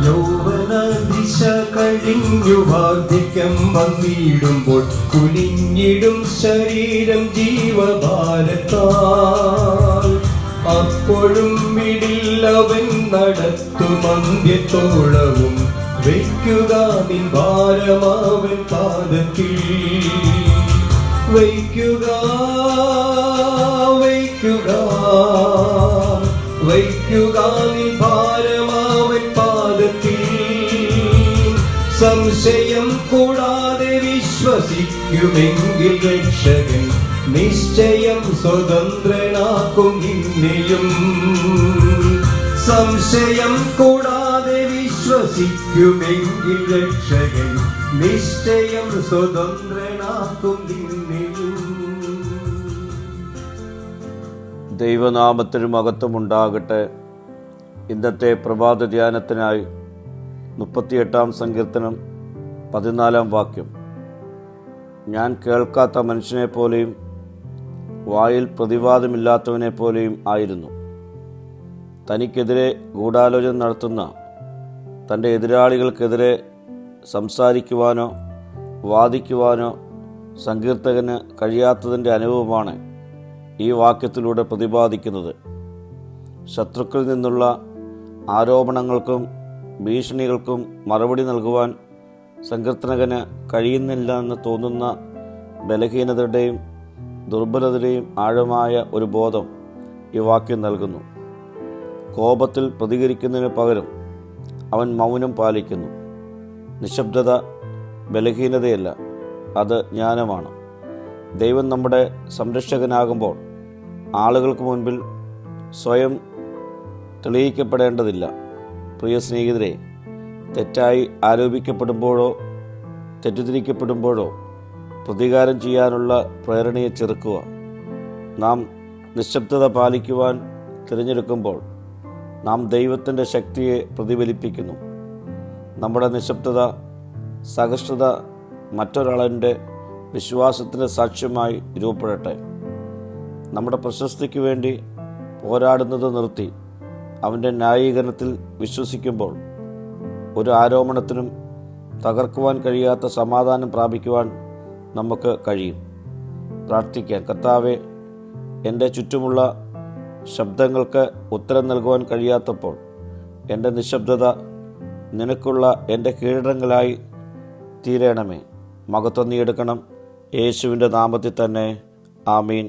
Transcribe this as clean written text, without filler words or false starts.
യൗവനദിശ കഴിഞ്ഞു വാർദ്ധക്യം വന്നിടുമ്പോൾ കുലിഞ്ഞിടും ശരീരം ജീവഭാരത്താൽ. അപ്പോഴും വിടില്ലവൻ നടത്തും അന്ത്യത്തോളവും, വയ്ക്കുക നിൻ ഭാരമാവൻ പാദത്തിൽ. വയ്ക്കുക വയ്ക്കുക വയ്ക്കുക നിൻ ഭാരമാവൻ പാദത്തിൽ. സംശയം കൂടാതെ വിശ്വസിക്കുമെങ്കിൽ രക്ഷകൻ നിശ്ചയം സ്വതന്ത്രനാക്കും നിന്നെയും. സംശയം കൂടാതെ വിശ്വസിക്കുമെങ്കിൽ രക്ഷകൻ നിശ്ചയം സ്വതന്ത്രനാക്കും നിന്നെയും. ദൈവനാമത്തിന് മഹത്വമുണ്ടാകട്ടെ. ഇന്നത്തെ പ്രഭാത ധ്യാനത്തിനായി 38 സങ്കീർത്തനം 14 വാക്യം. ഞാൻ കേൾക്കാത്ത മനുഷ്യനെ പോലെയും വായിൽ പ്രതിവാദമില്ലാത്തവനെ പോലെയും ആയിരുന്നു. തനിക്കെതിരെ ഗൂഢാലോചന നടത്തുന്ന തൻ്റെ എതിരാളികൾക്കെതിരെ സംസാരിക്കുവാനോ വാദിക്കുവാനോ സങ്കീർത്തകന് കഴിയാത്തതിൻ്റെ അനുഭവമാണ് ഈ വാക്യത്തിലൂടെ പ്രതിപാദിക്കുന്നത്. ശത്രുക്കളിൽ നിന്നുള്ള ആരോപണങ്ങൾക്കും ഭീഷണികൾക്കും മറുപടി നൽകുവാൻ സങ്കീർത്തനകന് കഴിയുന്നില്ല എന്ന് തോന്നുന്ന ബലഹീനതയുടെയും ദുർബലതയുടെയും ആഴമായ ഒരു ബോധം ഈ വാക്യം നൽകുന്നു. കോപത്തിൽ പ്രതികരിക്കുന്നതിന് പകരം അവൻ മൗനം പാലിക്കുന്നു. നിശബ്ദത ബലഹീനതയല്ല, അത് ജ്ഞാനമാണ്. ദൈവം നമ്മുടെ സംരക്ഷകനാകുമ്പോൾ ആളുകൾക്ക് മുൻപിൽ സ്വയം തെളിയിക്കപ്പെടേണ്ടതില്ല. പ്രിയ സ്നേഹിതരെ, തെറ്റായി ആരോപിക്കപ്പെടുമ്പോഴോ തെറ്റിദ്ധരിക്കപ്പെടുമ്പോഴോ പ്രതികാരം ചെയ്യാനുള്ള പ്രേരണയെ ചെറുക്കുക. നാം നിശബ്ദത പാലിക്കുവാൻ തിരഞ്ഞെടുക്കുമ്പോൾ നാം ദൈവത്തിൻ്റെ ശക്തിയെ പ്രതിഫലിപ്പിക്കുന്നു. നമ്മുടെ നിശബ്ദത സഹിഷ്ണുത മറ്റൊരാളിൻ്റെ വിശ്വാസത്തിൻ്റെ സാക്ഷ്യമായി രൂപപ്പെടട്ടെ. നമ്മുടെ പ്രശസ്തിക്ക് വേണ്ടി പോരാടുന്നത് നിർത്തി അവൻ്റെ ന്യായീകരണത്തിൽ വിശ്വസിക്കുമ്പോൾ ഒരു ആരോപണത്തിനും തകർക്കുവാൻ കഴിയാത്ത സമാധാനം പ്രാപിക്കുവാൻ നമുക്ക് കഴിയും. പ്രാർത്ഥിക്കാം. കർത്താവേ, എൻ്റെ ചുറ്റുമുള്ള ശബ്ദങ്ങൾക്ക് ഉത്തരം നൽകുവാൻ കഴിയാത്തപ്പോൾ എൻ്റെ നിശബ്ദത നിനക്കുള്ള എൻ്റെ കീഴടങ്ങളായി തീരണമേ. മഹത്വം നീ എടുക്കണം. യേശുവിൻ്റെ നാമത്തിൽ തന്നെ. ആമീൻ.